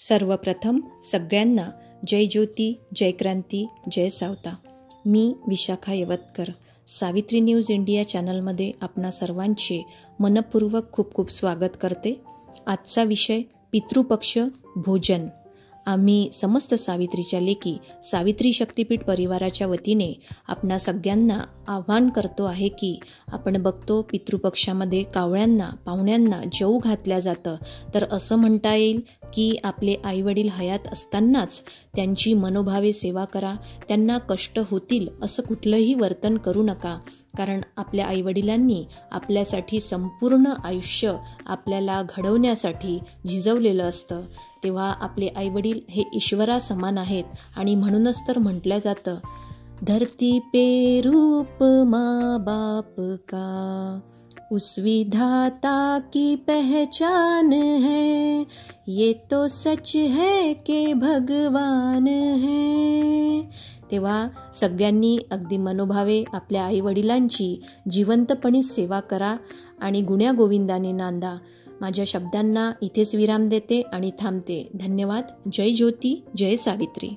सर्वप्रथम सगळ्यांना जय ज्योती, जय क्रांती, जय सावता. मी Vishakha Yavatkar Savitri news India चॅनलमध्ये आपणा सर्वांचे मनपूर्वक खूप खूप स्वागत करते. आजचा विषय पितृपक्ष भोजन. आम्ही समस्त सावित्रीच्या लेकी सावित्री शक्तिपीठ परिवाराच्या वतीने आपणा सगळ्यांना आवाहन करतो आहे की आपण बघतो पितृपक्षामध्ये कावळ्यांना पाहुण्यांना जेवू घातल्या जातं, तर असं म्हणता येईल की आपले आईवडील हयात असतानाच त्यांची मनोभावे सेवा करा. त्यांना कष्ट होतील असं कुठलंही वर्तन करू नका, कारण आपल्या आईवडिलांनी आपल्यासाठी संपूर्ण आयुष्य आपल्याला घडवण्यासाठी झिजवलेलं असतं. तेव्हा आपले आईवडील हे ईश्वरा समान आहेत आणि म्हणूनच तर म्हटलं जातं, धरती पे रूप माँ बाप का, उस विधाता की पहचान है, ये तो सच है के भगवान है. तेव्हा सगळ्यांनी अगदी मनोभावे आपल्या आईवडिलांची जिवंतपणे सेवा करा आणि गुण्या गोविंदाने नांदा. माझ्या शब्दांना इथेच विराम देते आणि थांबते. धन्यवाद. जय ज्योती, जय सावित्री.